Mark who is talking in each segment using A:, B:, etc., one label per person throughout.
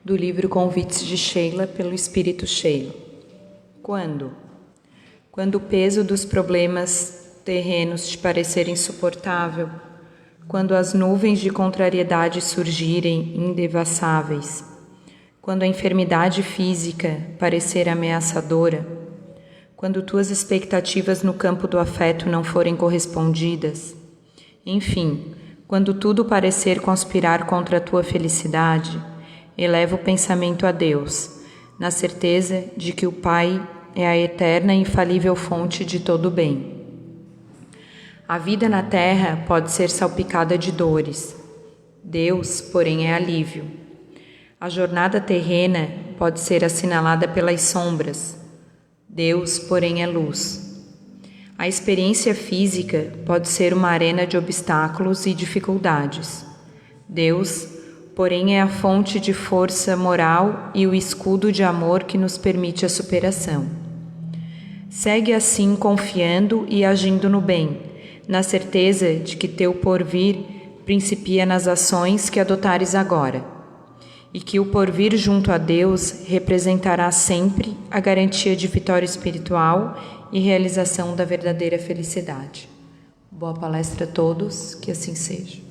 A: do livro Convites de Sheila, pelo Espírito Sheila. Quando? Quando o peso dos problemas terrenos te parecer insuportável, quando as nuvens de contrariedade surgirem indevassáveis, quando a enfermidade física parecer ameaçadora, quando tuas expectativas no campo do afeto não forem correspondidas, enfim, quando tudo parecer conspirar contra a tua felicidade, eleva o pensamento a Deus, na certeza de que o Pai é a eterna e infalível fonte de todo o bem. A vida na terra pode ser salpicada de dores. Deus, porém, é alívio. A jornada terrena pode ser assinalada pelas sombras. Deus, porém, é luz. A experiência física pode ser uma arena de obstáculos e dificuldades. Deus, porém, é a fonte de força moral e o escudo de amor que nos permite a superação. Segue assim confiando e agindo no bem, na certeza de que teu porvir principia nas ações que adotares agora, e que o porvir junto a Deus representará sempre a garantia de vitória espiritual e realização da verdadeira felicidade. Boa palestra a todos, que assim seja.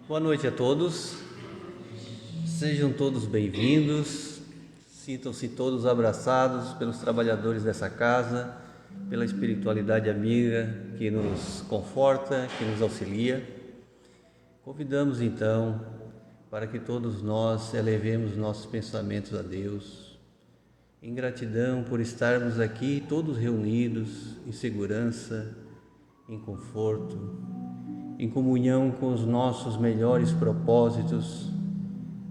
B: Boa noite a todos, sejam todos bem-vindos, sintam-se todos abraçados pelos trabalhadores dessa casa, pela espiritualidade amiga que nos conforta, que nos auxilia. Convidamos então para que todos nós elevemos nossos pensamentos a Deus, em gratidão por estarmos aqui todos reunidos em segurança, em conforto, em comunhão com os nossos melhores propósitos.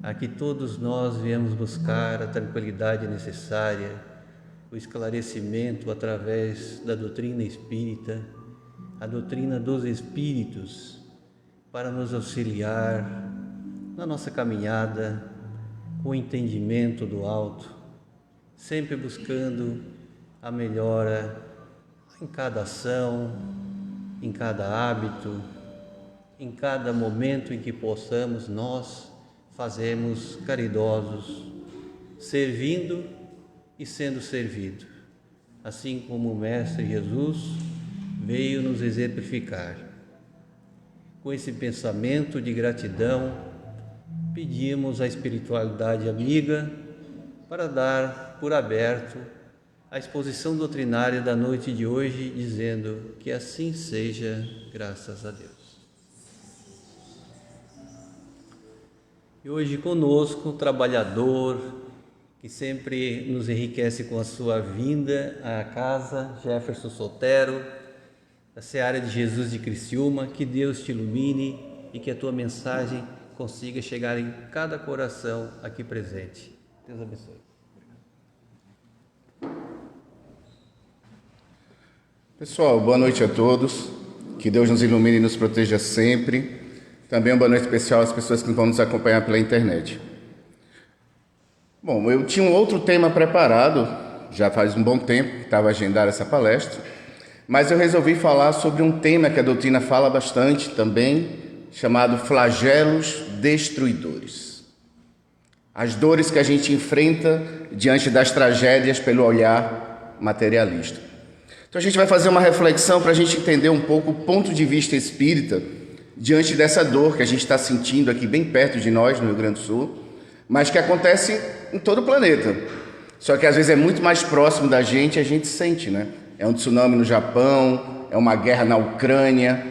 B: Aqui todos nós viemos buscar a tranquilidade necessária, o esclarecimento através da doutrina espírita, a doutrina dos espíritos, para nos auxiliar na nossa caminhada com o entendimento do alto, sempre buscando a melhora em cada ação, em cada hábito, em cada momento em que possamos nós fazermos caridosos, servindo e sendo servido, assim como o Mestre Jesus veio nos exemplificar. Com esse pensamento de gratidão, pedimos à espiritualidade amiga para dar por aberto a exposição doutrinária da noite de hoje, dizendo que assim seja, graças a Deus. E hoje conosco, o trabalhador que sempre nos enriquece com a sua vinda à casa, Jefferson Soltero, da Seara de Jesus de Criciúma. Que Deus te ilumine e que a tua mensagem consiga chegar em cada coração aqui presente. Deus abençoe.
C: Pessoal, boa noite a todos. Que Deus nos ilumine e nos proteja sempre. Também uma boa noite especial às pessoas que vão nos acompanhar pela internet. Bom, eu tinha um outro tema preparado, já faz um bom tempo que estava agendada essa palestra, mas eu resolvi falar sobre um tema que a doutrina fala bastante também, chamado flagelos destruidores. As dores que a gente enfrenta diante das tragédias pelo olhar materialista. Então a gente vai fazer uma reflexão para a gente entender um pouco o ponto de vista espírita diante dessa dor que a gente está sentindo aqui bem perto de nós, no Rio Grande do Sul, mas que acontece em todo o planeta. Só que às vezes é muito mais próximo da gente, a gente sente, né? É um tsunami no Japão, é uma guerra na Ucrânia.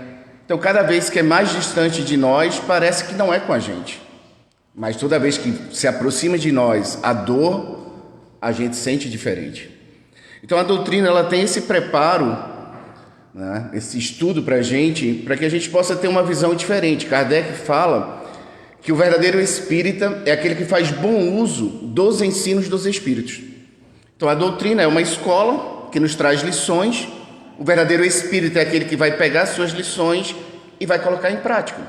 C: Então cada vez que é mais distante de nós, parece que não é com a gente. Mas toda vez que se aproxima de nós a dor, a gente sente diferente. Então a doutrina ela tem esse preparo, né, esse estudo para que a gente possa ter uma visão diferente. Kardec fala que o verdadeiro espírita é aquele que faz bom uso dos ensinos dos espíritos. Então a doutrina é uma escola que nos traz lições. O verdadeiro espírita é aquele que vai pegar suas lições e vai colocar em prática.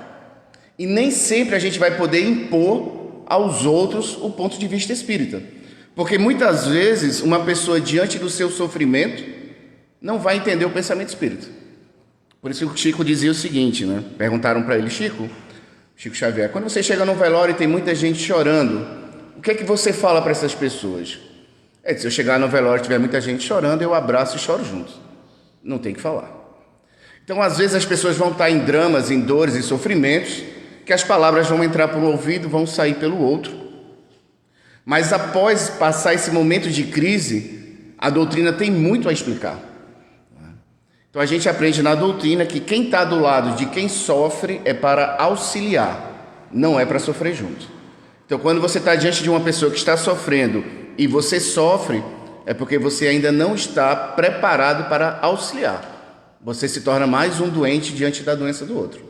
C: E nem sempre a gente vai poder impor aos outros o ponto de vista espírita. Porque muitas vezes uma pessoa diante do seu sofrimento não vai entender o pensamento espírita. Por isso que o Chico dizia o seguinte, né? Perguntaram para ele, Chico Xavier, quando você chega num velório e tem muita gente chorando, o que é que você fala para essas pessoas? Se eu chegar no velório e tiver muita gente chorando, eu abraço e choro junto. Não tem que falar. Então, às vezes as pessoas vão estar em dramas, em dores e sofrimentos, que as palavras vão entrar por um ouvido, vão sair pelo outro. Mas após passar esse momento de crise, a doutrina tem muito a explicar. Então a gente aprende na doutrina que quem está do lado de quem sofre é para auxiliar, não é para sofrer junto. Então quando você está diante de uma pessoa que está sofrendo e você sofre, é porque você ainda não está preparado para auxiliar. Você se torna mais um doente diante da doença do outro.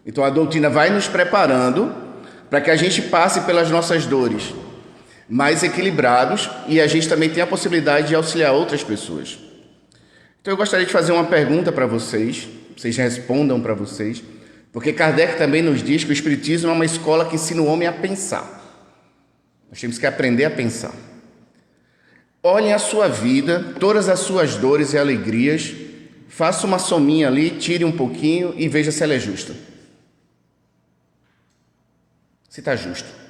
C: Então a doutrina vai nos preparando para que a gente passe pelas nossas dores mais equilibrados e a gente também tem a possibilidade de auxiliar outras pessoas. Então eu gostaria de fazer uma pergunta para vocês respondam para vocês, porque Kardec também nos diz que o Espiritismo é uma escola que ensina o homem a pensar. Nós temos que aprender a pensar. Olhem a sua vida, todas as suas dores e alegrias, faça uma sominha ali, tire um pouquinho e veja se ela é justa. Se está justo.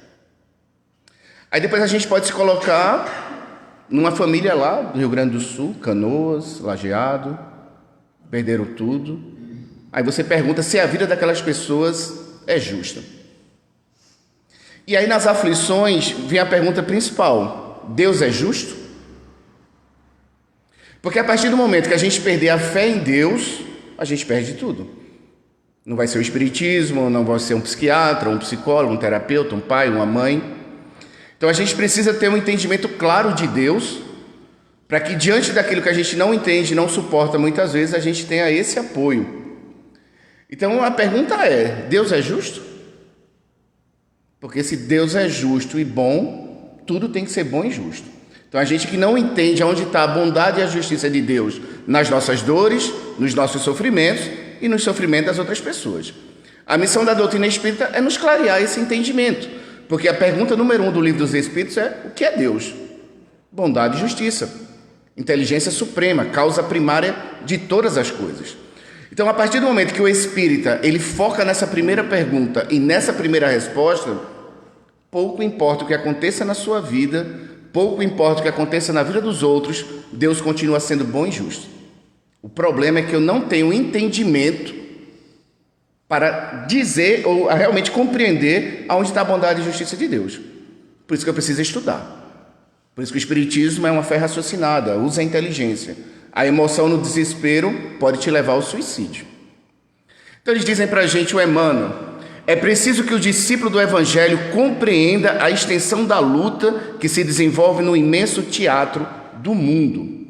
C: Aí depois a gente pode se colocar numa família lá do Rio Grande do Sul, Canoas, Lajeado, perderam tudo. Aí você pergunta se a vida daquelas pessoas é justa. E aí nas aflições vem a pergunta principal: Deus é justo? Porque a partir do momento que a gente perder a fé em Deus, a gente perde tudo. Não vai ser o espiritismo, não vai ser um psiquiatra, um psicólogo, um terapeuta, um pai, uma mãe. Então a gente precisa ter um entendimento claro de Deus para que diante daquilo que a gente não entende, não suporta muitas vezes, a gente tenha esse apoio. Então a pergunta é: Deus é justo? Porque se Deus é justo e bom, tudo tem que ser bom e justo. Então a gente que não entende onde está a bondade e a justiça de Deus nas nossas dores, nos nossos sofrimentos e nos sofrimentos das outras pessoas. A missão da doutrina espírita é nos clarear esse entendimento, porque a pergunta número 1 do Livro dos Espíritos é: o que é Deus? Bondade e justiça, inteligência suprema, causa primária de todas as coisas. Então, a partir do momento que o espírita ele foca nessa primeira pergunta e nessa primeira resposta, pouco importa o que aconteça na sua vida, pouco importa o que aconteça na vida dos outros, Deus continua sendo bom e justo. O problema é que eu não tenho entendimento para dizer ou realmente compreender aonde está a bondade e justiça de Deus. Por isso que eu preciso estudar. Por isso que o Espiritismo é uma fé raciocinada, usa a inteligência. A emoção no desespero pode te levar ao suicídio. Então eles dizem para a gente, o Emmanuel: é preciso que o discípulo do Evangelho compreenda a extensão da luta que se desenvolve no imenso teatro do mundo.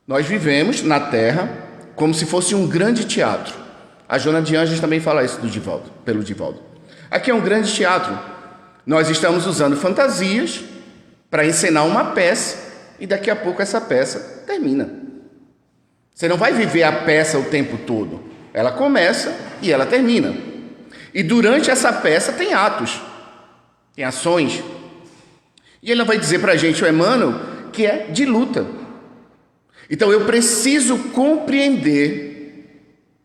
C: Nós vivemos na Terra como se fosse um grande teatro. A Joana de Anjos também fala isso pelo Divaldo. Aqui é um grande teatro. Nós estamos usando fantasias para encenar uma peça e daqui a pouco essa peça termina. Você não vai viver a peça o tempo todo. Ela começa e ela termina. E durante essa peça tem atos, tem ações. E ele vai dizer para a gente, o Emmanuel, que é de luta. Então eu preciso compreender,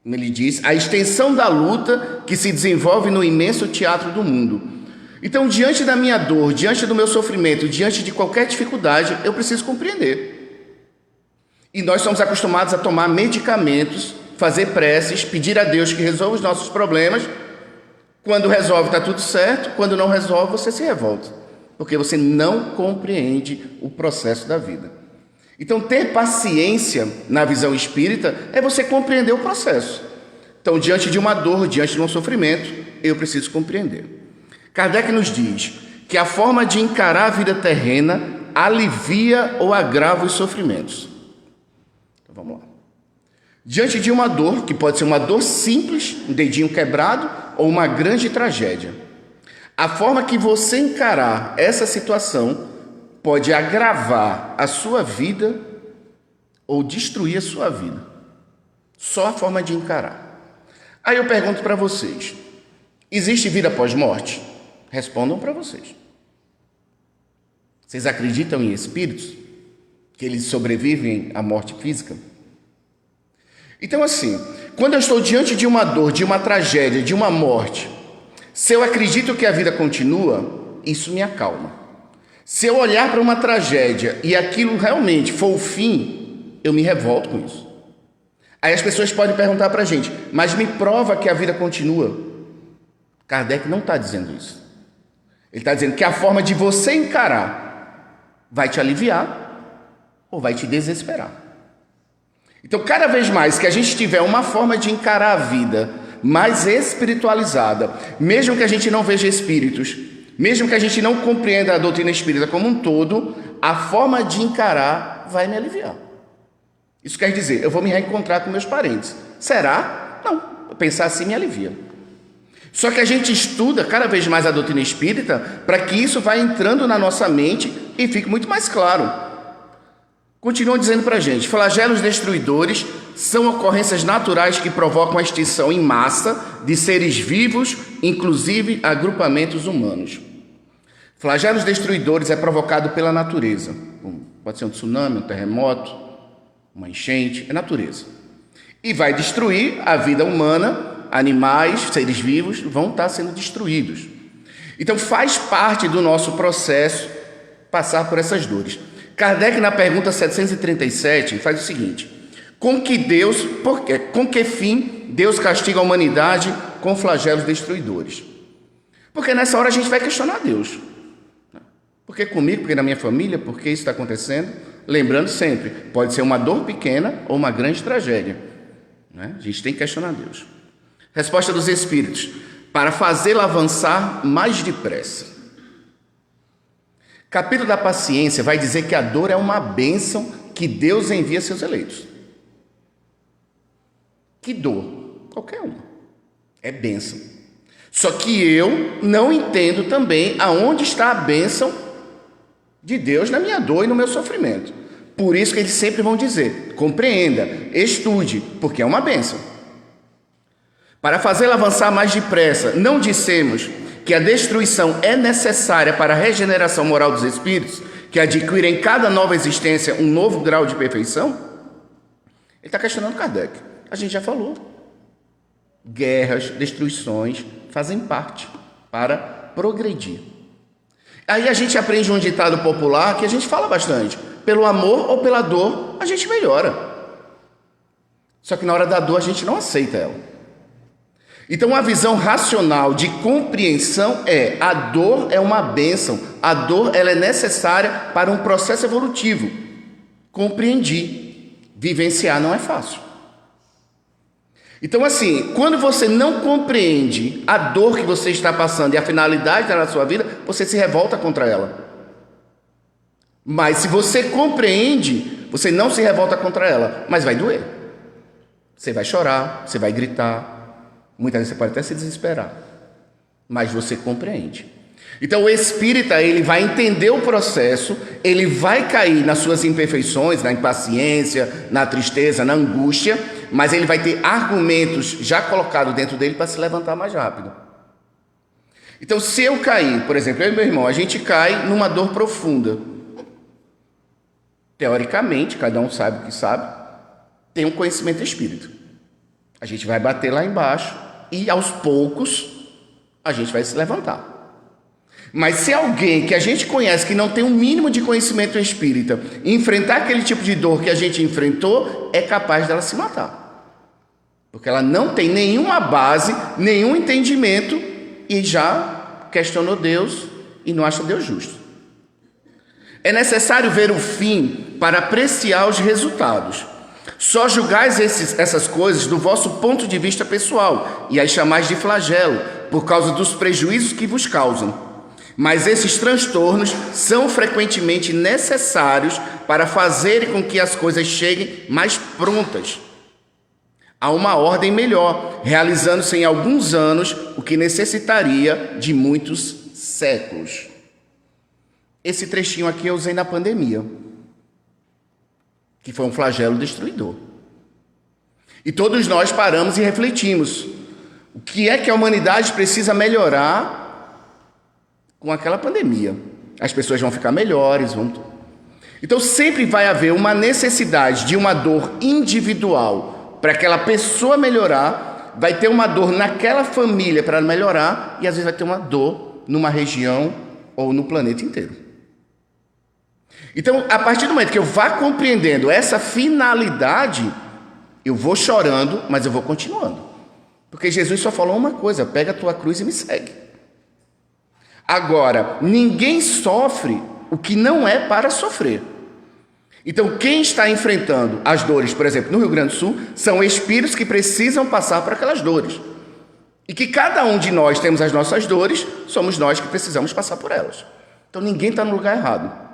C: como ele diz, a extensão da luta que se desenvolve no imenso teatro do mundo. Então, diante da minha dor, diante do meu sofrimento, diante de qualquer dificuldade, eu preciso compreender. E nós somos acostumados a tomar medicamentos, fazer preces, pedir a Deus que resolva os nossos problemas. Quando resolve, está tudo certo. Quando não resolve, você se revolta, porque você não compreende o processo da vida. Então, ter paciência na visão espírita é você compreender o processo. Então, diante de uma dor, diante de um sofrimento, eu preciso compreender. Kardec nos diz que a forma de encarar a vida terrena alivia ou agrava os sofrimentos. Então vamos lá. Diante de uma dor, que pode ser uma dor simples, um dedinho quebrado, ou uma grande tragédia, a forma que você encarar essa situação pode agravar a sua vida ou destruir a sua vida. Só a forma de encarar. Aí eu pergunto para vocês: existe vida após morte? Respondam para vocês. Vocês acreditam em espíritos? Que eles sobrevivem à morte física? Então, assim, quando eu estou diante de uma dor, de uma tragédia, de uma morte, se eu acredito que a vida continua, isso me acalma. Se eu olhar para uma tragédia e aquilo realmente for o fim, eu me revolto com isso. Aí as pessoas podem perguntar para a gente: mas me prova que a vida continua. Kardec não está dizendo isso. Ele está dizendo que a forma de você encarar vai te aliviar ou vai te desesperar. Então, cada vez mais que a gente tiver uma forma de encarar a vida mais espiritualizada, mesmo que a gente não veja espíritos, mesmo que a gente não compreenda a doutrina espírita como um todo, a forma de encarar vai me aliviar. Isso quer dizer, eu vou me reencontrar com meus parentes. Será? Não. Pensar assim me alivia. Só que a gente estuda cada vez mais a doutrina espírita para que isso vá entrando na nossa mente e fique muito mais claro. Continua dizendo para a gente: flagelos destruidores são ocorrências naturais que provocam a extinção em massa de seres vivos, inclusive agrupamentos humanos. Flagelos destruidores é provocado pela natureza. Pode ser um tsunami, um terremoto, uma enchente, é natureza. E vai destruir a vida humana. Animais, seres vivos vão estar sendo destruídos. Então faz parte do nosso processo passar por essas dores. Kardec, na pergunta 737, faz o seguinte: com que fim Deus castiga a humanidade com flagelos destruidores? Porque nessa hora a gente vai questionar Deus. Por que comigo? Por que na minha família? Por que isso está acontecendo? Lembrando sempre, pode ser uma dor pequena ou uma grande tragédia. A gente tem que questionar Deus. Resposta dos Espíritos: para fazê-la avançar mais depressa. capítulo da paciência vai dizer que a dor é uma bênção que Deus envia a seus eleitos. Que dor? Qualquer uma. É bênção. Só que eu não entendo também aonde está a bênção de Deus na minha dor e no meu sofrimento. Por isso que eles sempre vão dizer, compreenda, estude, porque é uma bênção. Para fazê-la avançar mais depressa, não dissemos que a destruição é necessária para a regeneração moral dos espíritos, que adquirem em cada nova existência um novo grau de perfeição? Ele está questionando Kardec. A gente já falou. Guerras, destruições fazem parte para progredir. Aí a gente aprende um ditado popular que a gente fala bastante. Pelo amor ou pela dor, a gente melhora. Só que na hora da dor a gente não aceita ela. Então a visão racional de compreensão é: a dor é uma bênção, a dor ela é necessária para um processo evolutivo. Compreendi. Vivenciar não é fácil. Então assim, quando você não compreende a dor que você está passando e a finalidade dela na sua vida, você se revolta contra ela. Mas se você compreende, você não se revolta contra ela, mas vai doer. Você vai chorar, você vai gritar, muitas vezes você pode até se desesperar, mas você compreende. Então o espírita, ele vai entender o processo, ele vai cair nas suas imperfeições, na impaciência, na tristeza, na angústia, mas ele vai ter argumentos já colocados dentro dele para se levantar mais rápido. Então se eu cair, por exemplo, eu e meu irmão, a gente cai numa dor profunda. Teoricamente, cada um sabe o que sabe, tem um conhecimento espírita. A gente vai bater lá embaixo e aos poucos a gente vai se levantar. Mas se alguém que a gente conhece que não tem um mínimo de conhecimento espírita enfrentar aquele tipo de dor que a gente enfrentou, é capaz dela se matar. Porque ela não tem nenhuma base, nenhum entendimento e já questionou Deus e não acha Deus justo. É necessário ver o fim para apreciar os resultados. Só julgais essas coisas do vosso ponto de vista pessoal e as chamais de flagelo, por causa dos prejuízos que vos causam. Mas esses transtornos são frequentemente necessários para fazerem com que as coisas cheguem mais prontas a uma ordem melhor, realizando-se em alguns anos o que necessitaria de muitos séculos. Esse trechinho aqui eu usei na pandemia, que foi um flagelo destruidor. E todos nós paramos e refletimos. O que é que a humanidade precisa melhorar com aquela pandemia? As pessoas vão ficar melhores, Então sempre vai haver uma necessidade de uma dor individual para aquela pessoa melhorar, vai ter uma dor naquela família para melhorar e às vezes vai ter uma dor numa região ou no planeta inteiro. Então, a partir do momento que eu vá compreendendo essa finalidade, eu vou chorando, mas eu vou continuando. Porque Jesus só falou uma coisa: pega a tua cruz e me segue. Agora, ninguém sofre o que não é para sofrer. Então, quem está enfrentando as dores, por exemplo, no Rio Grande do Sul, são espíritos que precisam passar por aquelas dores. E que cada um de nós temos as nossas dores, somos nós que precisamos passar por elas. Então, ninguém está no lugar errado.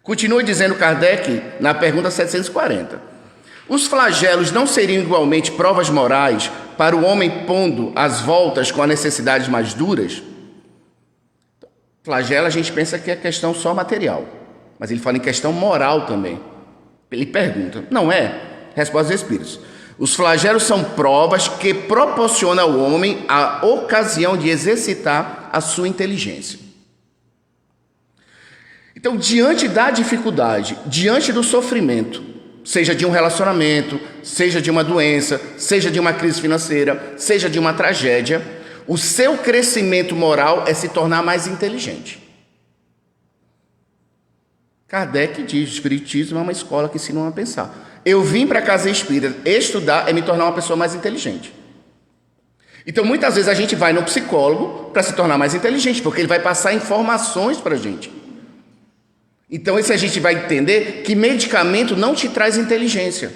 C: Continua dizendo Kardec na pergunta 740. Os flagelos não seriam igualmente provas morais para o homem pondo as voltas com as necessidades mais duras? Flagelo a gente pensa que é questão só material, mas ele fala em questão moral também. Ele pergunta, não é? Resposta dos Espíritos. Os flagelos são provas que proporcionam ao homem a ocasião de exercitar a sua inteligência. Então, diante da dificuldade, diante do sofrimento, seja de um relacionamento, seja de uma doença, seja de uma crise financeira, seja de uma tragédia, o seu crescimento moral é se tornar mais inteligente. Kardec diz, o Espiritismo é uma escola que ensina a pensar. Eu vim para a casa espírita, estudar é me tornar uma pessoa mais inteligente. Então, muitas vezes a gente vai no psicólogo para se tornar mais inteligente, porque ele vai passar informações para a gente. Então, isso a gente vai entender que medicamento não te traz inteligência.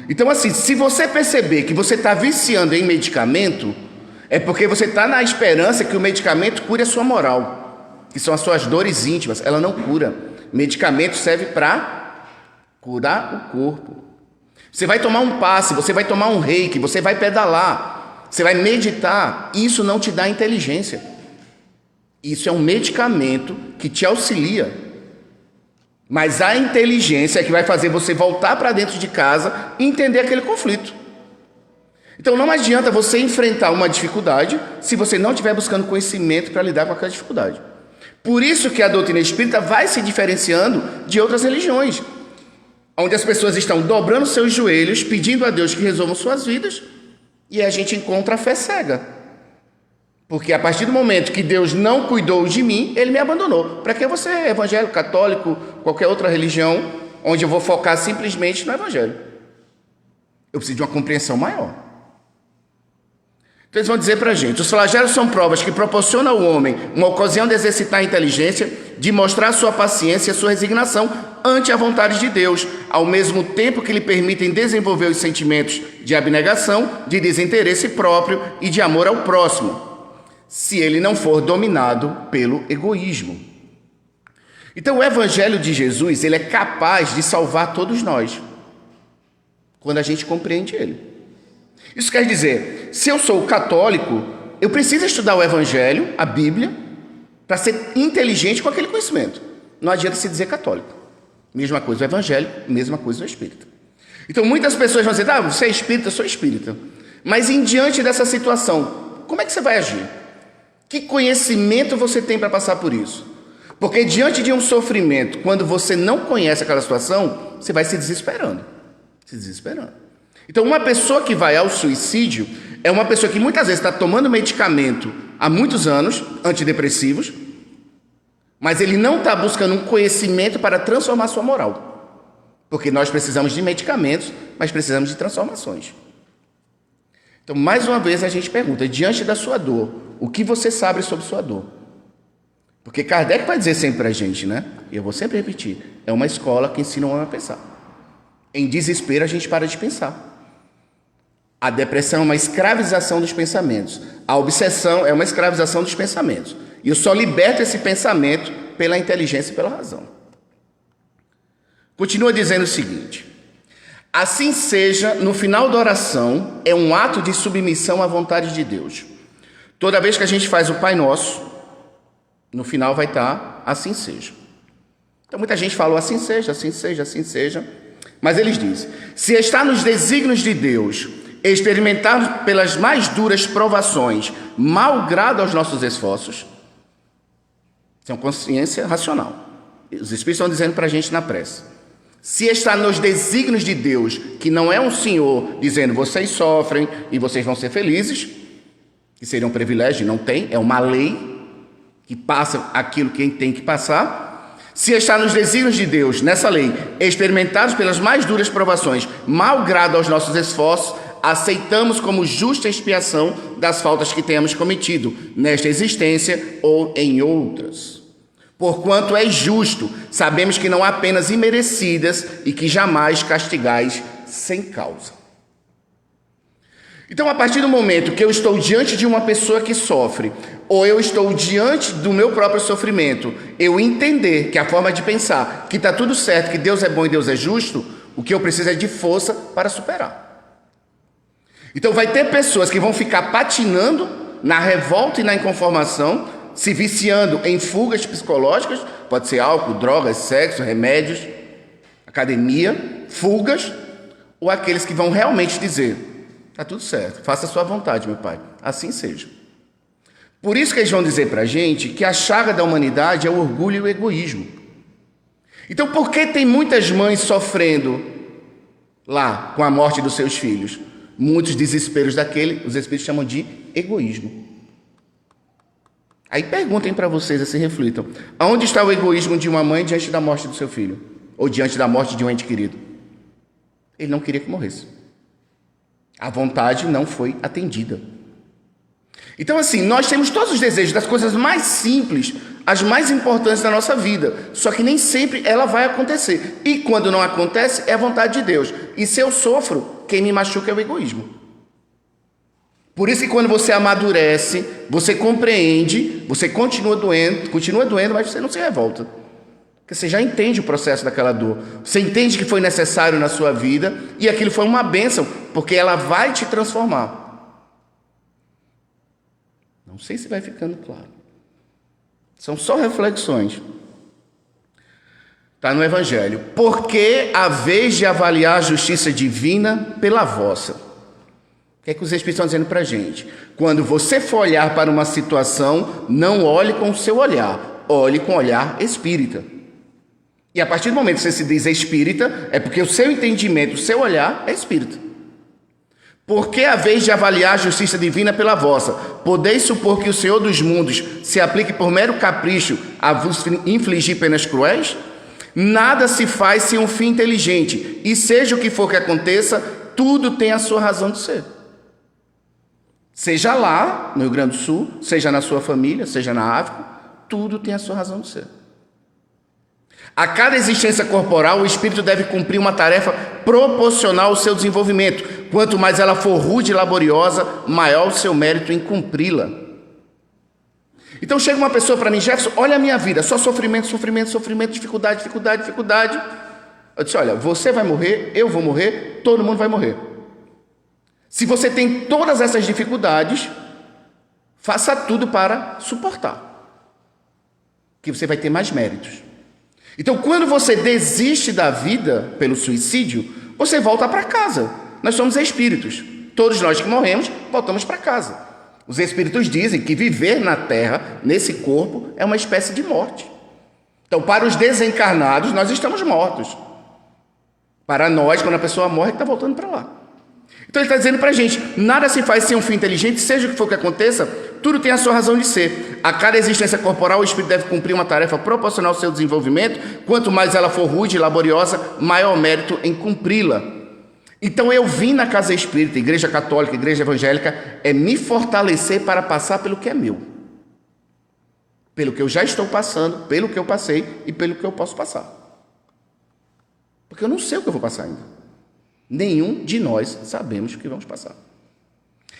C: Então, assim, se você perceber que você está viciando em medicamento, é porque você está na esperança que o medicamento cure a sua moral. que são as suas dores íntimas, ela não cura. Medicamento serve para curar o corpo. Você vai tomar um passe, você vai tomar um reiki, você vai pedalar, você vai meditar. Isso não te dá inteligência. Isso é um medicamento que te auxilia. Mas a inteligência é que vai fazer você voltar para dentro de casa e entender aquele conflito. Então não adianta você enfrentar uma dificuldade se você não estiver buscando conhecimento para lidar com aquela dificuldade. Por isso que a doutrina espírita vai se diferenciando de outras religiões, onde as pessoas estão dobrando seus joelhos, pedindo a Deus que resolva suas vidas, e a gente encontra a fé cega. Porque a partir do momento que Deus não cuidou de mim, Ele me abandonou. Para que você é evangélico, católico, qualquer outra religião, onde eu vou focar simplesmente no evangelho? Eu preciso de uma compreensão maior. Então eles vão dizer para a gente, os flagelos são provas que proporcionam ao homem uma ocasião de exercitar a inteligência, de mostrar sua paciência e sua resignação ante a vontade de Deus, ao mesmo tempo que lhe permitem desenvolver os sentimentos de abnegação, de desinteresse próprio e de amor ao próximo, se ele não for dominado pelo egoísmo. Então o Evangelho de Jesus, ele é capaz de salvar todos nós, quando a gente compreende ele. Isso quer dizer, se eu sou católico, eu preciso estudar o Evangelho, a Bíblia, para ser inteligente com aquele conhecimento. Não adianta se dizer católico. Mesma coisa o Evangelho, mesma coisa o Espírita. Então muitas pessoas vão dizer, você é espírita, eu sou espírita. Mas em diante dessa situação, como é que você vai agir? Que conhecimento você tem para passar por isso? Porque diante de um sofrimento, quando você não conhece aquela situação, você vai se desesperando. Então, uma pessoa que vai ao suicídio é uma pessoa que muitas vezes está tomando medicamento há muitos anos, antidepressivos, mas ele não está buscando um conhecimento para transformar sua moral. Porque nós precisamos de medicamentos, mas precisamos de transformações. Então, mais uma vez a gente pergunta, diante da sua dor, o que você sabe sobre sua dor? Porque Kardec vai dizer sempre para a gente, né? E eu vou sempre repetir, é uma escola que ensina o homem a pensar. Em desespero a gente para de pensar. A depressão é uma escravização dos pensamentos. A obsessão é uma escravização dos pensamentos. E eu só liberto esse pensamento pela inteligência e pela razão. Continua dizendo o seguinte: assim seja, no final da oração, é um ato de submissão à vontade de Deus. Toda vez que a gente faz o Pai Nosso, no final vai estar assim seja. Então muita gente falou assim seja, assim seja, assim seja. Mas eles dizem, se está nos desígnios de Deus experimentar pelas mais duras provações, malgrado aos nossos esforços, isso é uma consciência racional. Os Espíritos estão dizendo para a gente na prece. Se está nos desígnios de Deus, que não é um Senhor dizendo vocês sofrem e vocês vão ser felizes, que seria um privilégio, não tem, é uma lei que passa aquilo que tem que passar. Se está nos desígnios de Deus, nessa lei, experimentados pelas mais duras provações, malgrado aos nossos esforços, aceitamos como justa expiação das faltas que tenhamos cometido, nesta existência ou em outras. Porquanto é justo, sabemos que não há penas imerecidas e que jamais castigais sem causa. Então, a partir do momento que eu estou diante de uma pessoa que sofre, ou eu estou diante do meu próprio sofrimento, eu entender que a forma de pensar, que está tudo certo, que Deus é bom e Deus é justo, o que eu preciso é de força para superar. Então vai ter pessoas que vão ficar patinando na revolta e na inconformação, se viciando em fugas psicológicas, pode ser álcool, drogas, sexo, remédios, academia, fugas, ou aqueles que vão realmente dizer, está tudo certo, faça a sua vontade, meu Pai, assim seja. Por isso que eles vão dizer para a gente que a chaga da humanidade é o orgulho e o egoísmo. Então por que tem muitas mães sofrendo lá com a morte dos seus filhos? Muitos desesperos daquele, os Espíritos chamam de egoísmo. Aí perguntem para vocês, assim reflitam, aonde está o egoísmo de uma mãe diante da morte do seu filho? Ou diante da morte de um ente querido? Ele não queria que morresse. A vontade não foi atendida. Então assim, nós temos todos os desejos das coisas mais simples, as mais importantes da nossa vida, só que nem sempre ela vai acontecer. E quando não acontece, é a vontade de Deus. E se eu sofro, quem me machuca é o egoísmo. Por isso que quando você amadurece, você compreende, você continua doendo, mas você não se revolta. Porque você já entende o processo daquela dor. Você entende que foi necessário na sua vida e aquilo foi uma bênção, porque ela vai te transformar. Não sei se vai ficando claro. São só reflexões. Está no Evangelho. Porque a vez de avaliar a justiça divina pela vossa. O que é que os Espíritos estão dizendo para a gente? Quando você for olhar para uma situação, não olhe com o seu olhar, olhe com o olhar espírita. E a partir do momento que você se diz espírita, é porque o seu entendimento, o seu olhar é espírita. Porque a vez de avaliar a justiça divina pela vossa, podeis supor que o Senhor dos mundos se aplique por mero capricho a vos infligir penas cruéis? Nada se faz sem um fim inteligente, e seja o que for que aconteça, tudo tem a sua razão de ser. Seja lá, no Rio Grande do Sul, seja na sua família, seja na África, tudo tem a sua razão de ser. A cada existência corporal, o espírito deve cumprir uma tarefa proporcional ao seu desenvolvimento. Quanto mais ela for rude e laboriosa, maior o seu mérito em cumpri-la. Então chega uma pessoa para mim, Jefferson, olha a minha vida, só sofrimento, sofrimento, sofrimento, dificuldade, dificuldade, dificuldade. Eu disse, olha, você vai morrer, eu vou morrer, todo mundo vai morrer. Se você tem todas essas dificuldades, faça tudo para suportar, que você vai ter mais méritos. Então, quando você desiste da vida pelo suicídio, você volta para casa. Nós somos espíritos. Todos nós que morremos, voltamos para casa. Os espíritos dizem que viver na Terra, nesse corpo, é uma espécie de morte. Então, para os desencarnados, nós estamos mortos. Para nós, quando a pessoa morre, está voltando para lá. Então, ele está dizendo para a gente, nada se faz sem um fim inteligente, seja o que for que aconteça, tudo tem a sua razão de ser. A cada existência corporal, o espírito deve cumprir uma tarefa proporcional ao seu desenvolvimento. Quanto mais ela for rude e laboriosa, maior mérito em cumpri-la. Então, eu vim na casa espírita, igreja católica, igreja evangélica, é me fortalecer para passar pelo que é meu. Pelo que eu já estou passando, pelo que eu passei e pelo que eu posso passar. Porque eu não sei o que eu vou passar ainda. Nenhum de nós sabemos o que vamos passar.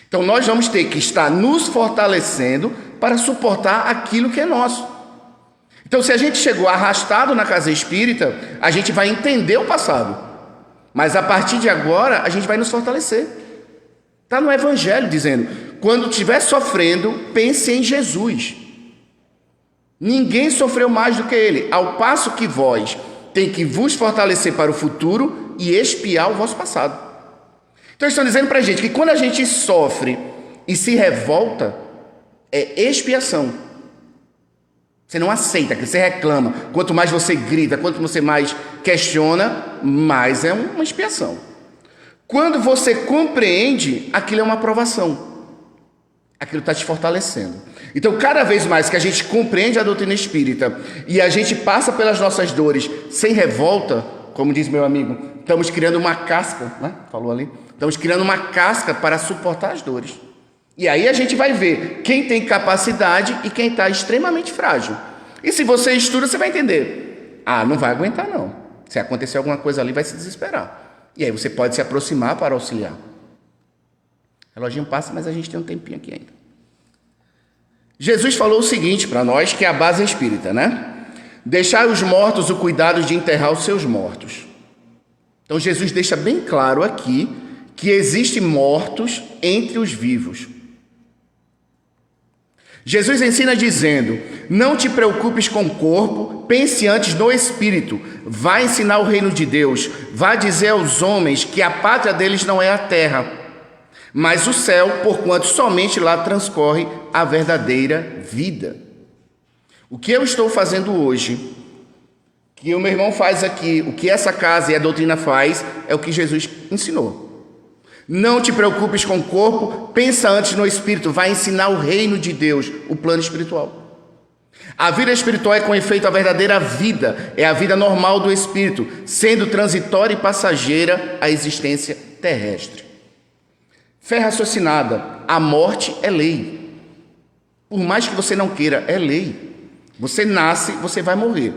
C: Então, nós vamos ter que estar nos fortalecendo para suportar aquilo que é nosso. Então, se a gente chegou arrastado na casa espírita, a gente vai entender o passado. Mas, a partir de agora, a gente vai nos fortalecer. Está no Evangelho dizendo, quando estiver sofrendo, pense em Jesus. Ninguém sofreu mais do que ele, ao passo que vós tem que vos fortalecer para o futuro e expiar o vosso passado. Então, estão dizendo para a gente que quando a gente sofre e se revolta, é expiação. Você não aceita, que você reclama. Quanto mais você grita, quanto você mais questiona, mais é uma expiação. Quando você compreende, aquilo é uma aprovação. Aquilo está te fortalecendo. Então, cada vez mais que a gente compreende a doutrina espírita e a gente passa pelas nossas dores sem revolta, como diz meu amigo, estamos criando uma casca, né? Falou ali. Estamos criando uma casca para suportar as dores. E aí a gente vai ver quem tem capacidade e quem está extremamente frágil. E se você estuda, você vai entender. Ah, não vai aguentar não. Se acontecer alguma coisa ali, vai se desesperar. E aí você pode se aproximar para auxiliar. O reloginho passa, mas a gente tem um tempinho aqui ainda. Jesus falou o seguinte para nós, que é a base espírita, né? Deixai os mortos o cuidado de enterrar os seus mortos. Então Jesus deixa bem claro aqui que existem mortos entre os vivos. Jesus ensina dizendo, não te preocupes com o corpo, pense antes no espírito, vá ensinar o reino de Deus, vá dizer aos homens que a pátria deles não é a terra, mas o céu, porquanto somente lá transcorre a verdadeira vida. O que eu estou fazendo hoje, que o meu irmão faz aqui, o que essa casa e a doutrina faz, é o que Jesus ensinou. Não te preocupes com o corpo, pensa antes no espírito, vai ensinar o reino de Deus, o plano espiritual. A vida espiritual é com efeito a verdadeira vida, é a vida normal do espírito, sendo transitória e passageira a existência terrestre. Fé raciocinada, a morte é lei. Por mais que você não queira, é lei. Você nasce, você vai morrer.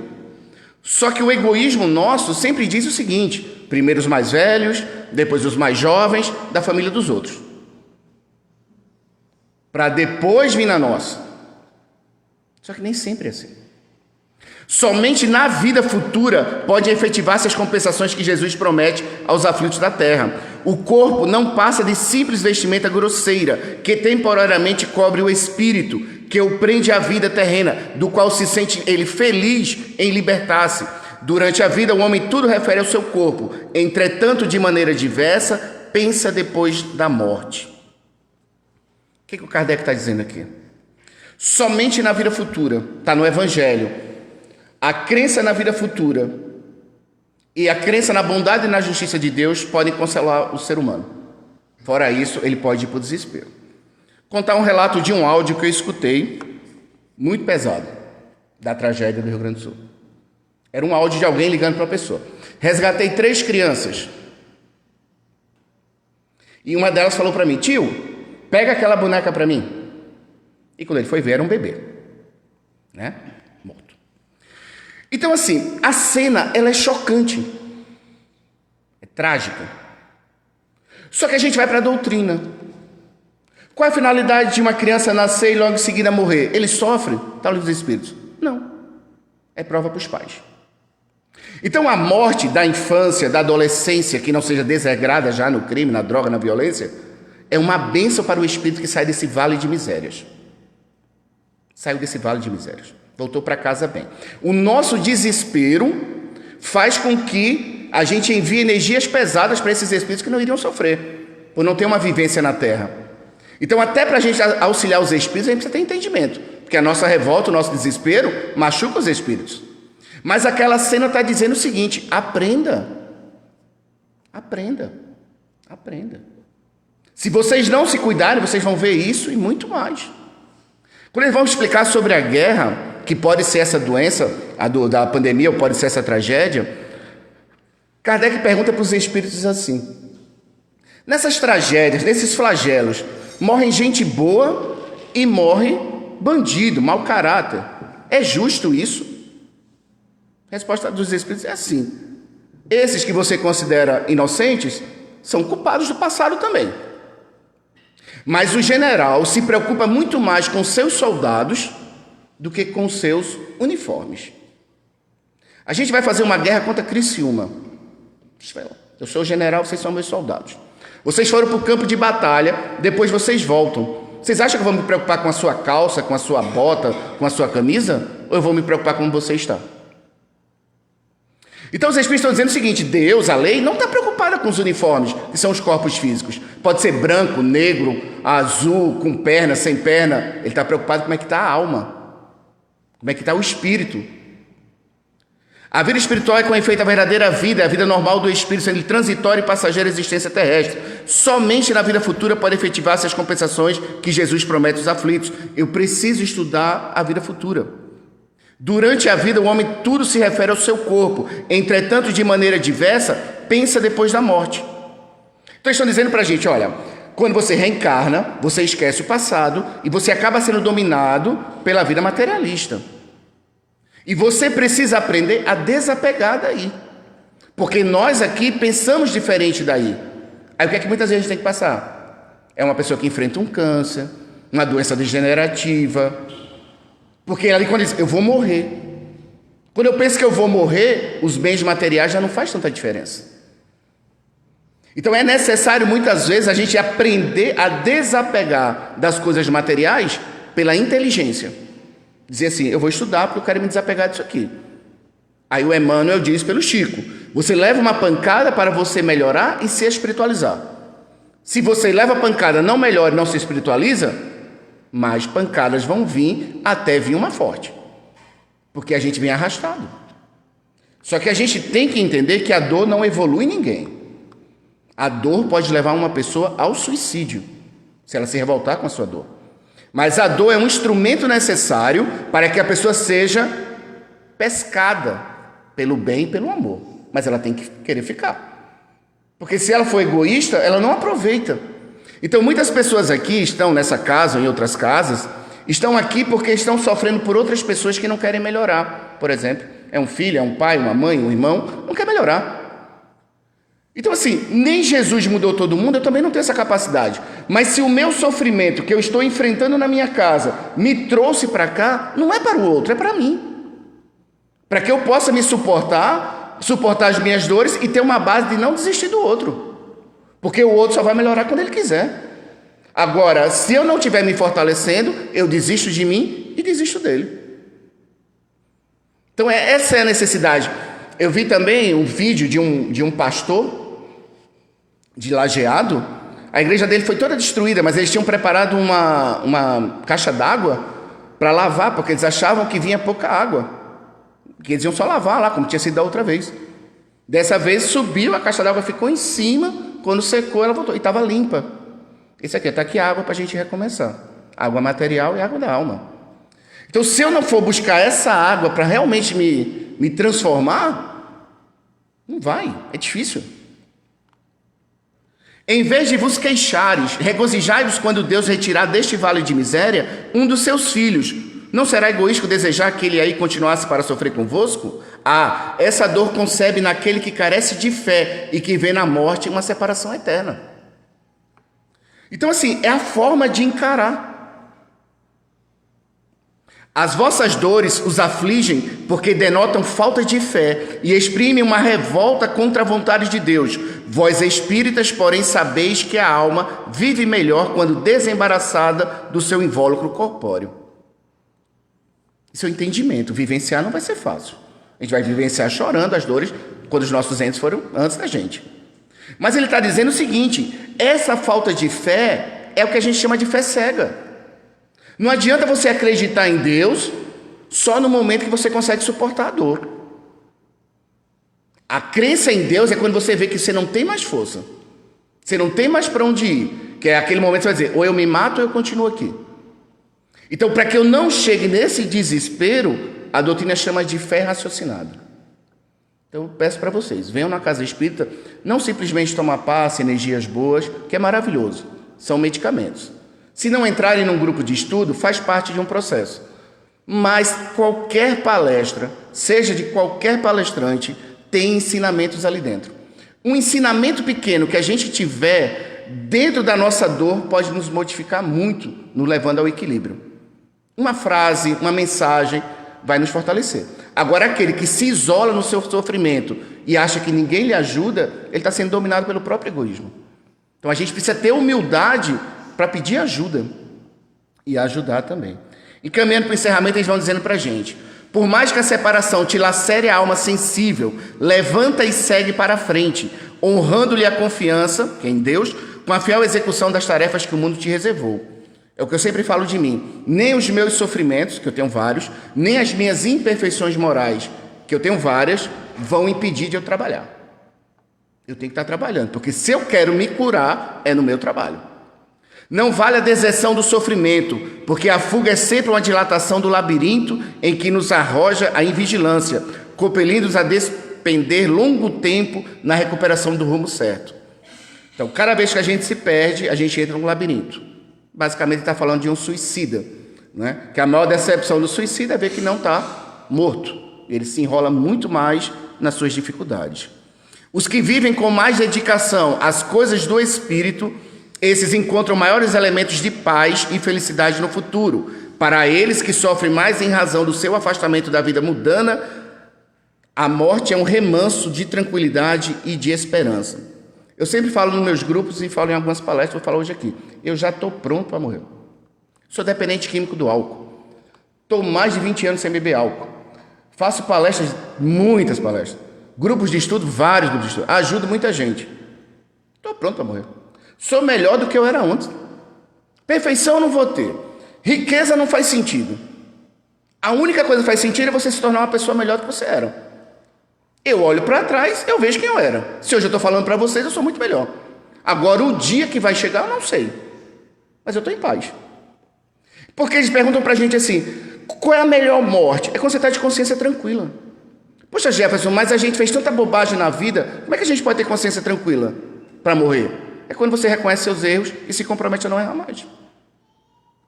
C: Só que o egoísmo nosso sempre diz o seguinte, primeiro os mais velhos, depois os mais jovens, da família dos outros. para depois vir na nossa. Só que nem sempre é assim. Somente na vida futura pode efetivar-se as compensações que Jesus promete aos aflitos da terra. O corpo não passa de simples vestimenta grosseira, que temporariamente cobre o espírito, que o prende à vida terrena, do qual se sente ele feliz em libertar-se. Durante a vida, o homem tudo refere ao seu corpo, entretanto, de maneira diversa, pensa depois da morte. O que o Kardec está dizendo aqui? Somente na vida futura, está no Evangelho, a crença na vida futura e a crença na bondade e na justiça de Deus podem consolar o ser humano. Fora isso, ele pode ir para o desespero. Contar um relato de um áudio que eu escutei, muito pesado, da tragédia do Rio Grande do Sul. Era um áudio de alguém ligando para uma pessoa. Resgatei 3 crianças. E uma delas falou para mim: tio, pega aquela boneca para mim. E quando ele foi ver, era um bebê, né? Morto. Então, assim, a cena, ela é chocante. É trágica. Só que a gente vai para a doutrina. Qual é a finalidade de uma criança nascer e logo em seguida morrer? Ele sofre? Está no livro dos Espíritos? Não. É prova para os pais. Então, a morte da infância, da adolescência, que não seja desregrada já no crime, na droga, na violência, é uma bênção para o espírito que sai desse vale de misérias. Saiu desse vale de misérias. Voltou para casa bem. O nosso desespero faz com que a gente envie energias pesadas para esses espíritos que não iriam sofrer, por não ter uma vivência na Terra. Então, até para a gente auxiliar os espíritos, a gente precisa ter entendimento, porque a nossa revolta, o nosso desespero, machuca os espíritos. Mas aquela cena está dizendo o seguinte: aprenda. Aprenda. Aprenda. Se vocês não se cuidarem, vocês vão ver isso e muito mais. Quando eles vão explicar sobre a guerra, que pode ser essa doença, da pandemia, ou pode ser essa tragédia, Kardec pergunta para os espíritos assim: nessas tragédias, nesses flagelos, morrem gente boa e morre bandido, mau caráter. É justo isso? A resposta dos espíritos é assim: esses que você considera inocentes são culpados do passado também. Mas o general se preocupa muito mais com seus soldados do que com seus uniformes. A gente vai fazer uma guerra contra Criciúma. Eu sou o general, vocês são meus soldados. Vocês foram para o campo de batalha, depois vocês voltam. Vocês acham que eu vou me preocupar com a sua calça, com a sua bota, com a sua camisa? Ou eu vou me preocupar com como você está? Então os espíritos estão dizendo o seguinte: Deus, a lei, não está preocupada com os uniformes, que são os corpos físicos. Pode ser branco, negro, azul, com perna, sem perna. Ele está preocupado com como é que está a alma, como é que está o espírito. A vida espiritual é com efeito a verdadeira vida, a vida normal do espírito, sendo transitória e passageira existência terrestre. Somente na vida futura pode efetivar-se as compensações que Jesus promete aos aflitos. Eu preciso estudar a vida futura. Durante a vida, o homem tudo se refere ao seu corpo. Entretanto, de maneira diversa, pensa depois da morte. Então, estão dizendo para a gente: olha, quando você reencarna, você esquece o passado e você acaba sendo dominado pela vida materialista. E você precisa aprender a desapegar daí. Porque nós aqui pensamos diferente daí. Aí o que é que muitas vezes a gente tem que passar? É uma pessoa que enfrenta um câncer, uma doença degenerativa. Porque ali quando diz, eu vou morrer. Quando eu penso que eu vou morrer, os bens materiais já não faz tanta diferença. Então é necessário muitas vezes a gente aprender a desapegar das coisas materiais pela inteligência. Dizer assim: eu vou estudar porque eu quero me desapegar disso aqui. Aí o Emmanuel diz pelo Chico: você leva uma pancada para você melhorar e se espiritualizar. Se você leva a pancada, não melhora e não se espiritualiza, mais pancadas vão vir até vir uma forte. Porque a gente vem arrastado. Só que a gente tem que entender que a dor não evolui ninguém. A dor pode levar uma pessoa ao suicídio, se ela se revoltar com a sua dor. Mas a dor é um instrumento necessário para que a pessoa seja pescada pelo bem e pelo amor. Mas ela tem que querer ficar. Porque se ela for egoísta, ela não aproveita. Então muitas pessoas aqui estão nessa casa ou em outras casas, estão aqui porque estão sofrendo por outras pessoas que não querem melhorar. Por exemplo, é um filho, é um pai, uma mãe, um irmão, não quer melhorar. Então assim, nem Jesus mudou todo mundo, eu também não tenho essa capacidade. Mas se o meu sofrimento que eu estou enfrentando na minha casa me trouxe para cá, não é para o outro, é para mim. Para que eu possa me suportar as minhas dores e ter uma base de não desistir do outro. Porque o outro só vai melhorar quando ele quiser. Agora, se eu não estiver me fortalecendo, eu desisto de mim e desisto dele. Então essa é a necessidade. Eu vi também um vídeo de um pastor de Lajeado. A igreja dele foi toda destruída, mas eles tinham preparado uma caixa d'água para lavar, porque eles achavam que vinha pouca água, que eles iam só lavar lá, como tinha sido da outra vez. Dessa vez subiu, a caixa d'água ficou em cima, quando secou ela voltou, e estava limpa. Isso aqui, está aqui água para a gente recomeçar. Água material e água da alma. Então, se eu não for buscar essa água para realmente me transformar, não vai, é difícil. Em vez de vos queixares, regozijai-vos quando Deus retirar deste vale de miséria um dos seus filhos. Não será egoísta desejar que ele aí continuasse para sofrer convosco? Ah, essa dor concebe naquele que carece de fé e que vê na morte uma separação eterna. Então assim, é a forma de encarar. As vossas dores os afligem porque denotam falta de fé e exprimem uma revolta contra a vontade de Deus. Vós espíritas, porém, sabeis que a alma vive melhor quando desembaraçada do seu invólucro corpóreo. Isso é o entendimento. Vivenciar não vai ser fácil. A gente vai vivenciar chorando as dores quando os nossos entes foram antes da gente. Mas ele está dizendo o seguinte, essa falta de fé é o que a gente chama de fé cega. Não adianta você acreditar em Deus só no momento que você consegue suportar a dor. A crença em Deus é quando você vê que você não tem mais força. Você não tem mais para onde ir. Que é aquele momento que você vai dizer, ou eu me mato ou eu continuo aqui. Então, para que eu não chegue nesse desespero, a doutrina chama de fé raciocinada. Então, eu peço para vocês, venham na casa espírita, não simplesmente tomar passe, energias boas, que é maravilhoso. São medicamentos. Se não entrarem num grupo de estudo, faz parte de um processo. Mas qualquer palestra, seja de qualquer palestrante, tem ensinamentos ali dentro. Um ensinamento pequeno que a gente tiver dentro da nossa dor pode nos modificar muito, nos levando ao equilíbrio. Uma frase, uma mensagem vai nos fortalecer. Agora, aquele que se isola no seu sofrimento e acha que ninguém lhe ajuda, ele está sendo dominado pelo próprio egoísmo. Então a gente precisa ter humildade para pedir ajuda e ajudar também. E caminhando para o encerramento, eles vão dizendo para a gente, por mais que a separação te lacere a alma sensível, levanta e segue para a frente, honrando-lhe a confiança, que é em Deus, com a fiel execução das tarefas que o mundo te reservou. É o que eu sempre falo de mim, nem os meus sofrimentos, que eu tenho vários, nem as minhas imperfeições morais, que eu tenho várias, vão impedir de eu trabalhar. Eu tenho que estar trabalhando, porque se eu quero me curar, é no meu trabalho. Não vale a deserção do sofrimento, porque a fuga é sempre uma dilatação do labirinto em que nos arroja a invigilância, compelindo-nos a despender longo tempo na recuperação do rumo certo. Então, cada vez que a gente se perde, a gente entra num labirinto. Basicamente, está falando de um suicida, né? Que a maior decepção do suicida é ver que não está morto. Ele se enrola muito mais nas suas dificuldades. Os que vivem com mais dedicação às coisas do espírito, esses encontram maiores elementos de paz e felicidade no futuro. Para eles que sofrem mais em razão do seu afastamento da vida mundana, a morte é um remanso de tranquilidade e de esperança. Eu sempre falo nos meus grupos e falo em algumas palestras, vou falar hoje aqui. Eu já estou pronto para morrer. Sou dependente químico do álcool. Estou mais de 20 anos sem beber álcool. Faço palestras, muitas palestras. Grupos de estudo, vários grupos de estudo. Ajudo muita gente. Estou pronto para morrer. Sou melhor do que eu era antes. Perfeição eu não vou ter. Riqueza não faz sentido. A única coisa que faz sentido é você se tornar uma pessoa melhor do que você era. Eu olho para trás, eu vejo quem eu era. Se hoje eu estou falando para vocês, eu sou muito melhor. Agora, o dia que vai chegar, eu não sei. Mas eu estou em paz. Porque eles perguntam para a gente assim, qual é a melhor morte? É quando você está de consciência tranquila. Poxa, Jefferson, mas a gente fez tanta bobagem na vida, como é que a gente pode ter consciência tranquila para morrer? É quando você reconhece seus erros e se compromete a não errar mais.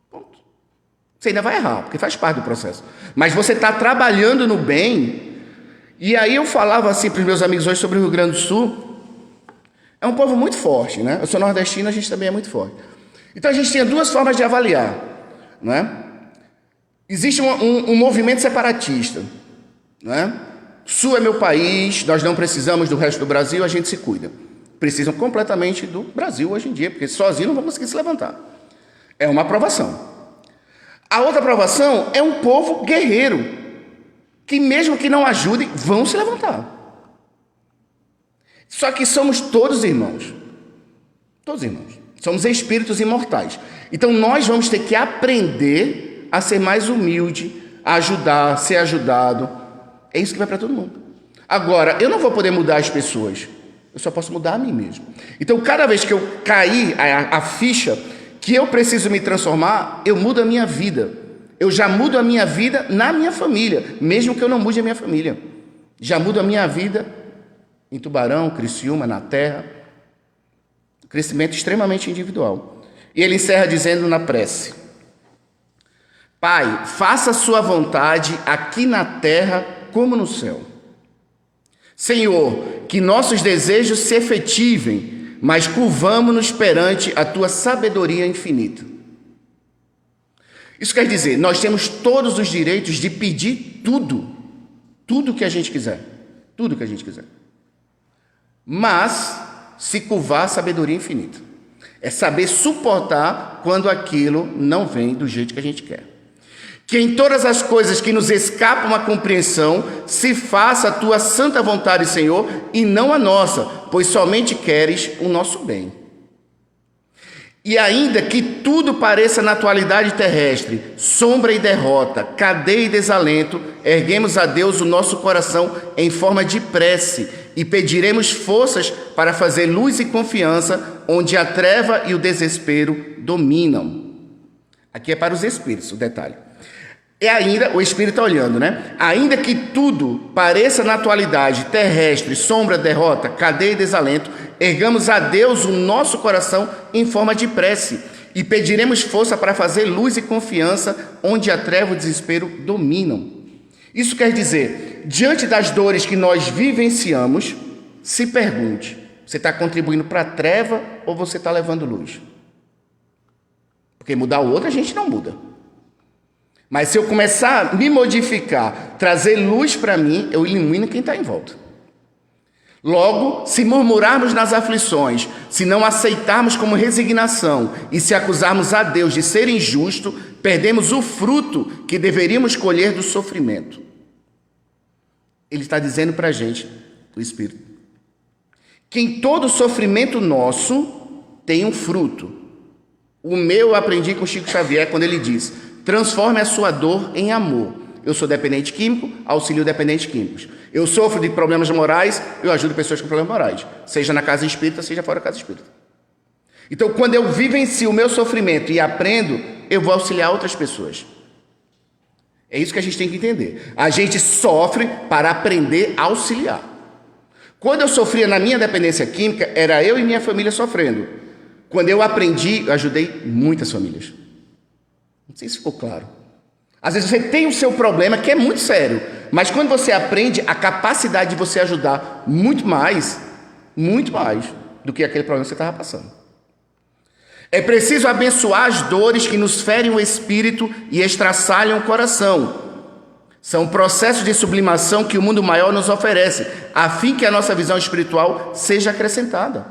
C: Ponto. Você ainda vai errar, porque faz parte do processo. Mas você está trabalhando no bem. E aí eu falava assim para os meus amigos hoje sobre o Rio Grande do Sul, É um povo muito forte, né? Eu sou nordestino, a gente também é muito forte. Então a gente tinha duas formas de avaliar, né? Existe um movimento separatista, né? Sul é meu país, nós não precisamos do resto do Brasil, a gente se cuida. Precisam completamente do Brasil hoje em dia, porque sozinho não vão conseguir se levantar. É uma aprovação. A outra aprovação é um povo guerreiro, que mesmo que não ajude, vão se levantar. Só que somos todos irmãos. Todos irmãos. Somos espíritos imortais. Então nós vamos ter que aprender a ser mais humilde, a ajudar, a ser ajudado. É isso que vai para todo mundo. Agora, eu não vou poder mudar as pessoas. Eu só posso mudar a mim mesmo. Então, cada vez que eu cair a ficha que eu preciso me transformar, eu mudo a minha vida. Eu já mudo a minha vida na minha família, mesmo que eu não mude a minha família. Já mudo a minha vida em Tubarão, Criciúma, na Terra. Crescimento extremamente individual. E ele encerra dizendo na prece: Pai, faça a sua vontade aqui na terra como no céu. Senhor, que nossos desejos se efetivem, mas curvamo-nos perante a tua sabedoria infinita. Isso quer dizer, nós temos todos os direitos de pedir tudo que a gente quiser, tudo que a gente quiser. Mas se curvar à sabedoria infinita. É saber suportar quando aquilo não vem do jeito que a gente quer. Que em todas as coisas que nos escapam à compreensão, se faça a tua santa vontade, Senhor, e não a nossa, pois somente queres o nosso bem. E ainda que tudo pareça na atualidade terrestre, sombra e derrota, cadeia e desalento, erguemos a Deus o nosso coração em forma de prece e pediremos forças para fazer luz e confiança onde a treva e o desespero dominam. Aqui é para os espíritos, o detalhe. E ainda, o Espírito está olhando, né? Ainda que tudo pareça na atualidade terrestre, sombra, derrota, cadeia e desalento, ergamos a Deus o nosso coração em forma de prece e pediremos força para fazer luz e confiança onde a treva e o desespero dominam. Isso quer dizer, diante das dores que nós vivenciamos, se pergunte, você está contribuindo para a treva ou você está levando luz? Porque mudar o outro a gente não muda. Mas se eu começar a me modificar, trazer luz para mim, eu ilumino quem está em volta. Logo, se murmurarmos nas aflições, se não aceitarmos como resignação e se acusarmos a Deus de ser injusto, perdemos o fruto que deveríamos colher do sofrimento. Ele está dizendo para a gente, o Espírito, que em todo sofrimento nosso tem um fruto. O meu eu aprendi com Chico Xavier quando ele diz: transforme a sua dor em amor. Eu sou dependente químico, auxilio dependentes químicos. Eu sofro de problemas morais, eu ajudo pessoas com problemas morais. Seja na casa espírita, seja fora da casa espírita. Então, quando eu vivencio o meu sofrimento e aprendo, eu vou auxiliar outras pessoas. É isso que a gente tem que entender. A gente sofre para aprender a auxiliar. Quando eu sofria na minha dependência química, era eu e minha família sofrendo. Quando eu aprendi, eu ajudei muitas famílias. Não sei se ficou claro. Às vezes você tem o seu problema, que é muito sério, mas quando você aprende, a capacidade de você ajudar muito mais do que aquele problema que você estava passando. É preciso abençoar as dores que nos ferem o espírito e estraçalham o coração. São processos de sublimação que o mundo maior nos oferece, a fim que a nossa visão espiritual seja acrescentada.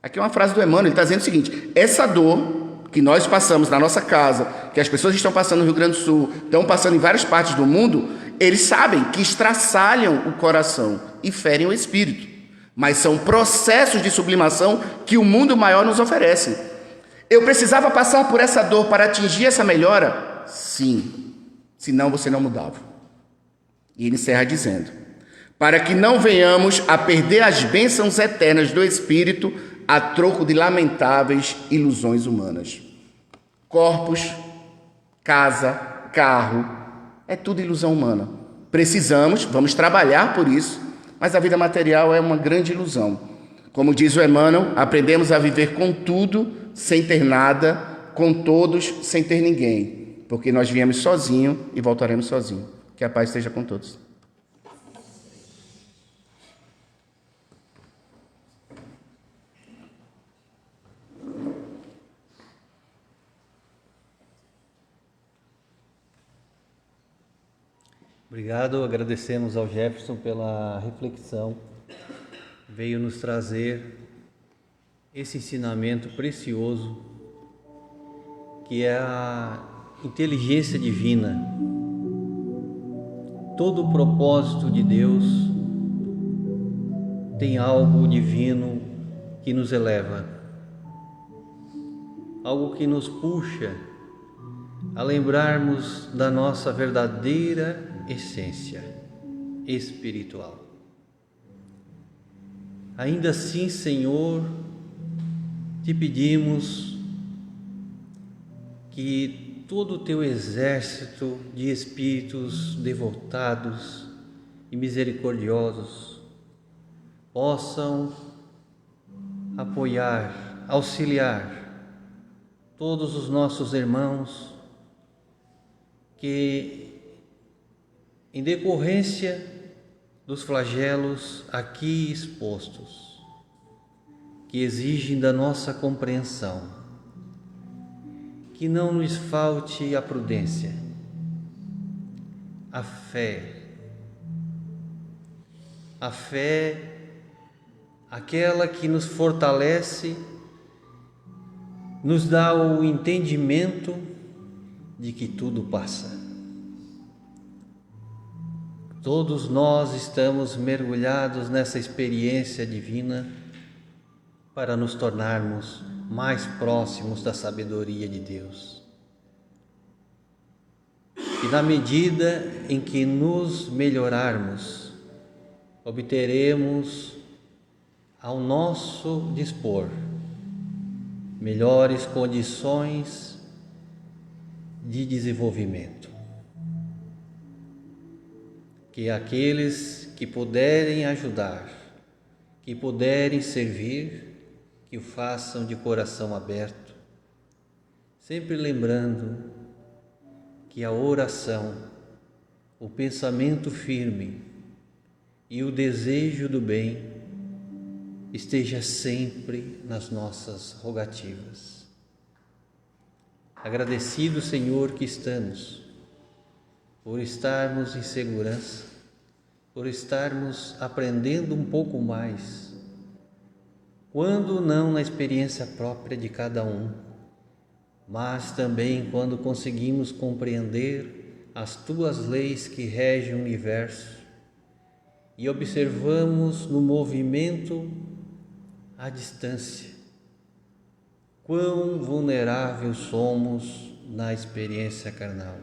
C: Aqui é uma frase do Emmanuel, ele está dizendo o seguinte: essa dor que nós passamos na nossa casa, que as pessoas estão passando no Rio Grande do Sul, estão passando em várias partes do mundo, eles sabem que estraçalham o coração e ferem o espírito. Mas são processos de sublimação que o mundo maior nos oferece. Eu precisava passar por essa dor para atingir essa melhora? Sim, senão você não mudava. E ele encerra dizendo: para que não venhamos a perder as bênçãos eternas do Espírito a troco de lamentáveis ilusões humanas. Corpos, casa, carro, é tudo ilusão humana. Precisamos, vamos trabalhar por isso, mas a vida material é uma grande ilusão. Como diz o Emmanuel, aprendemos a viver com tudo, sem ter nada, com todos, sem ter ninguém, porque nós viemos sozinhos e voltaremos sozinhos. Que a paz esteja com todos.
B: Obrigado, agradecemos ao Jefferson pela reflexão. Veio nos trazer esse ensinamento precioso que é a inteligência divina. Todo o propósito de Deus tem algo divino que nos eleva, algo que nos puxa a lembrarmos da nossa verdadeira essência espiritual. Ainda assim, Senhor, te pedimos que todo o teu exército de espíritos devotados e misericordiosos possam apoiar, auxiliar todos os nossos irmãos que, em decorrência dos flagelos aqui expostos, que exigem da nossa compreensão, que não nos falte a prudência, a fé, aquela que nos fortalece, nos dá o entendimento de que tudo passa. Todos nós estamos mergulhados nessa experiência divina para nos tornarmos mais próximos da sabedoria de Deus. E na medida em que nos melhorarmos, obteremos ao nosso dispor melhores condições de desenvolvimento. Que aqueles que puderem ajudar, que puderem servir, que o façam de coração aberto, sempre lembrando que a oração, o pensamento firme e o desejo do bem esteja sempre nas nossas rogativas. Agradecido, Senhor, que estamos por estarmos em segurança, por estarmos aprendendo um pouco mais, quando não na experiência própria de cada um, mas também quando conseguimos compreender as tuas leis que regem o universo e observamos no movimento à distância quão vulneráveis somos na experiência carnal.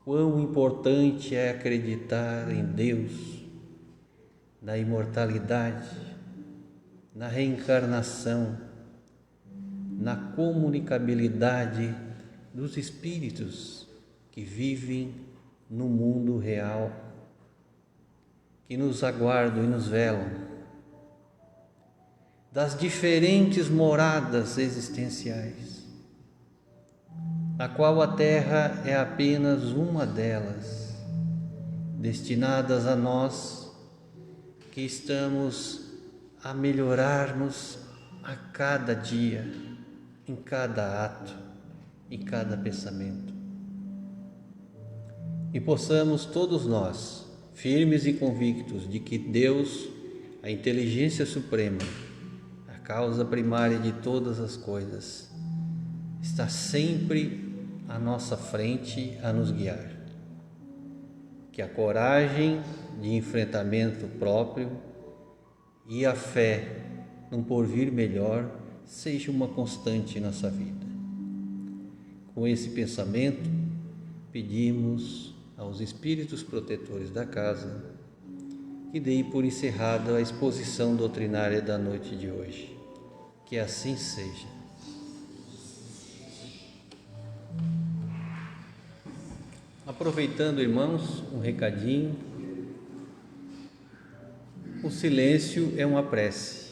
B: Quão importante é acreditar em Deus, na imortalidade, na reencarnação, na comunicabilidade dos espíritos que vivem no mundo real, que nos aguardam e nos velam, das diferentes moradas existenciais, a qual a Terra é apenas uma delas, destinadas a nós que estamos a melhorar-nos a cada dia, em cada ato, em cada pensamento. E possamos todos nós, firmes e convictos de que Deus, a inteligência suprema, a causa primária de todas as coisas, está sempre à nossa frente a nos guiar. Que a coragem de enfrentamento próprio e a fé num porvir melhor seja uma constante em nossa vida. Com esse pensamento, pedimos aos espíritos protetores da casa que deem por encerrada a exposição doutrinária da noite de hoje. Que assim seja. Aproveitando, irmãos, um recadinho. O silêncio é uma prece.